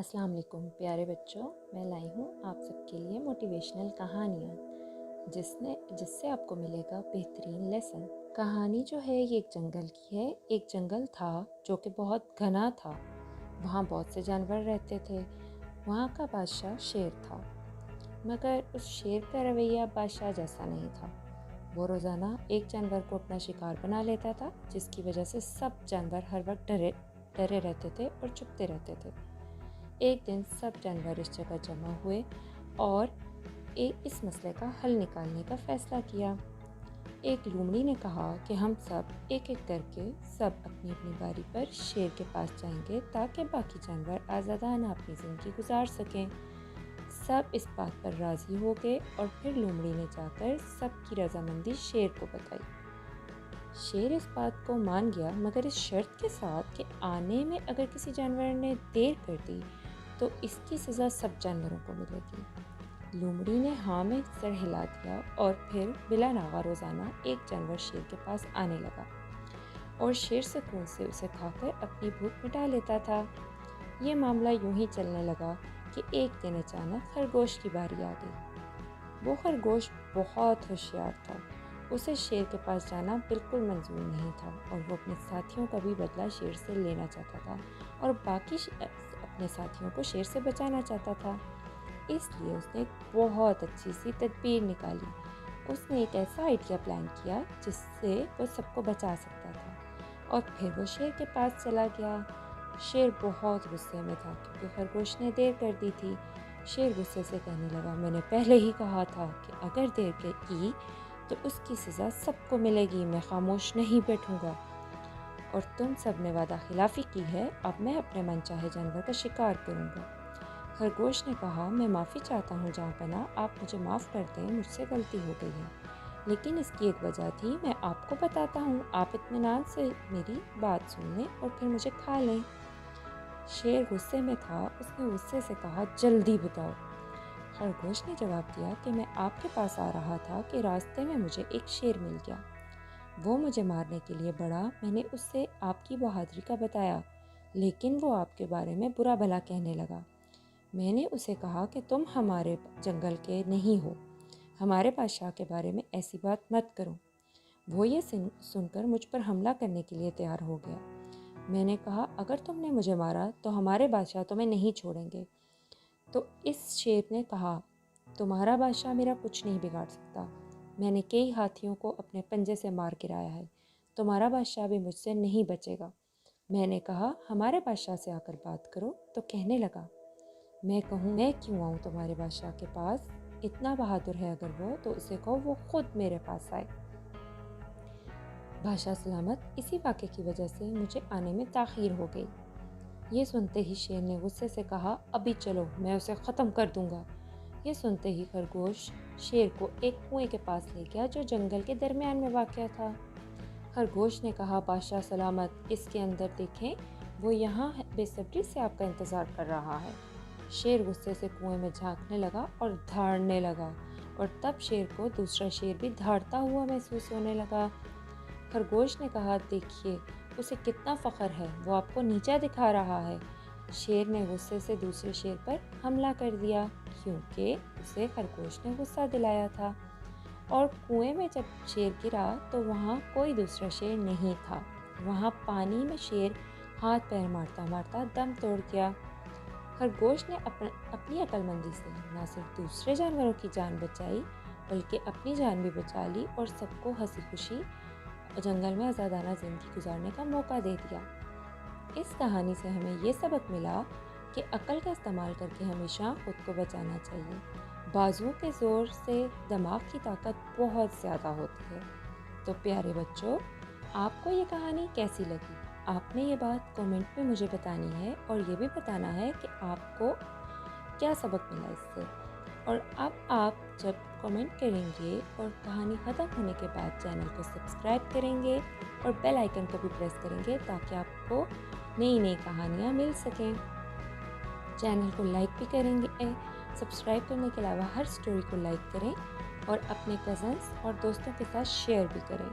अस्सलाम वालेकुम प्यारे बच्चों। मैं लाई हूँ आप सबके लिए मोटिवेशनल कहानियाँ जिससे आपको मिलेगा बेहतरीन लेसन। कहानी जो है ये एक जंगल की है। एक जंगल था जो कि बहुत घना था। वहाँ बहुत से जानवर रहते थे। वहाँ का बादशाह शेर था, मगर उस शेर का रवैया बादशाह जैसा नहीं था। वो रोज़ाना एक जानवर को अपना शिकार बना लेता था, जिसकी वजह से सब जानवर हर वक्त डरे डरे रहते थे और चुपते रहते थे। एक दिन सब जानवर इस जगह जमा हुए और इस मसले का हल निकालने का फैसला किया। एक लूमड़ी ने कहा कि हम सब एक एक करके सब अपनी अपनी बारी पर शेर के पास जाएंगे ताकि बाकी जानवर आज़ादाना अपनी ज़िंदगी गुजार सकें। सब इस बात पर राज़ी हो गए और फिर लूमड़ी ने जाकर सबकी रजामंदी शेर को बताई। शेर इस बात को मान गया, मगर इस शर्त के साथ कि आने में अगर किसी जानवर ने देर कर दी तो इसकी सज़ा सब जानवरों को मिलेगी। लूमड़ी ने हाँ में सर हिला दिया और फिर बिला नागा रोज़ाना एक जानवर शेर के पास आने लगा और शेर सुकून से उसे खाकर अपनी भूख मिटा लेता था। ये मामला यूं ही चलने लगा कि एक दिन अचानक खरगोश की बारी आ गई। वो खरगोश बहुत होशियार था। उसे शेर के पास जाना बिल्कुल मंजूर नहीं था और वो अपने साथियों का भी बदला शेर से लेना चाहता था और बाकी अपने साथियों को शेर से बचाना चाहता था। इसलिए उसने एक बहुत अच्छी सी तदबीर निकाली। उसने एक ऐसा आइडिया प्लान किया जिससे वो सबको बचा सकता था और फिर वो शेर के पास चला गया। शेर बहुत गुस्से में था क्योंकि खरगोश ने देर कर दी थी। शेर गुस्से से कहने लगा, मैंने पहले ही कहा था कि अगर देर की तो उसकी सज़ा सबको मिलेगी। मैं खामोश नहीं बैठूंगा और तुम सब ने वादा खिलाफ़ी की है। अब मैं अपने मनचाहे जानवर का शिकार करूंगा। खरगोश ने कहा, मैं माफ़ी चाहता हूँ जहाँपनाह, आप मुझे माफ़ कर दें, मुझसे गलती हो गई है, लेकिन इसकी एक वजह थी। मैं आपको बताता हूँ, आप इत्मीनान से मेरी बात सुन लें और फिर मुझे खा लें। शेर गुस्से में था। उसने गुस्से से कहा, जल्दी बताओ। खरगोश ने जवाब दिया कि मैं आपके पास आ रहा था कि रास्ते में मुझे एक शेर मिल गया। वो मुझे मारने के लिए बढ़ा। मैंने उससे आपकी बहादुरी का बताया, लेकिन वो आपके बारे में बुरा भला कहने लगा। मैंने उसे कहा कि तुम हमारे जंगल के नहीं हो, हमारे बादशाह के बारे में ऐसी बात मत करो। वो ये सुनकर मुझ पर हमला करने के लिए तैयार हो गया। मैंने कहा, अगर तुमने मुझे मारा तो हमारे बादशाह तुम्हें नहीं छोड़ेंगे। तो इस शेर ने कहा, तुम्हारा बादशाह मेरा कुछ नहीं बिगाड़ सकता। मैंने कई हाथियों को अपने पंजे से मार गिराया है। तुम्हारा बादशाह भी मुझसे नहीं बचेगा। मैंने कहा, हमारे बादशाह से आकर बात करो। तो कहने लगा, मैं कहूँ मैं क्यों आऊँ तुम्हारे बादशाह के पास? इतना बहादुर है अगर वो, तो उसे कहो वो खुद मेरे पास आए। बादशाह सलामत, इसी वाक़े की वजह से मुझे आने में ताख़ीर हो गई। ये सुनते ही शेर ने गुस्से से कहा, अभी चलो, मैं उसे ख़त्म कर दूंगा। ये सुनते ही खरगोश शेर को एक कुएं के पास ले गया जो जंगल के दरमियान में वाक़या था। खरगोश ने कहा, बादशाह सलामत, इसके अंदर देखें, वो यहाँ बेसब्री से आपका इंतज़ार कर रहा है। शेर गुस्से से कुएं में झांकने लगा और धाड़ने लगा और तब शेर को दूसरा शेर भी धाड़ता हुआ महसूस होने लगा। खरगोश ने कहा, देखिए उसे कितना फ़ख्र है, वो आपको नीचा दिखा रहा है। शेर ने गुस्से से दूसरे शेर पर हमला कर दिया क्योंकि उसे खरगोश ने गुस्सा दिलाया था। और कुएं में जब शेर गिरा तो वहाँ कोई दूसरा शेर नहीं था। वहाँ पानी में शेर हाथ पैर मारता मारता दम तोड़ गया। खरगोश ने अपनी अक्लमंदी से न सिर्फ दूसरे जानवरों की जान बचाई, बल्कि अपनी जान भी बचा ली और सबको हंसी खुशी जंगल में आज़ादाना ज़िंदगी गुजारने का मौका दे दिया। इस कहानी से हमें ये सबक मिला कि अक्ल का इस्तेमाल करके हमेशा खुद को बचाना चाहिए। बाजुओं के ज़ोर से दिमाग की ताकत बहुत ज़्यादा होती है। तो प्यारे बच्चों, आपको ये कहानी कैसी लगी? आपने ये बात कमेंट में मुझे बतानी है और ये भी बताना है कि आपको क्या सबक मिला इससे। और अब आप जब कमेंट करेंगे और कहानी ख़त्म होने के बाद चैनल को सब्सक्राइब करेंगे और बेल आइकन को भी प्रेस करेंगे ताकि आपको नई नई कहानियाँ मिल सकें। चैनल को लाइक भी करेंगे। सब्सक्राइब करने के अलावा हर स्टोरी को लाइक करें और अपने कज़न्स और दोस्तों के साथ शेयर भी करें।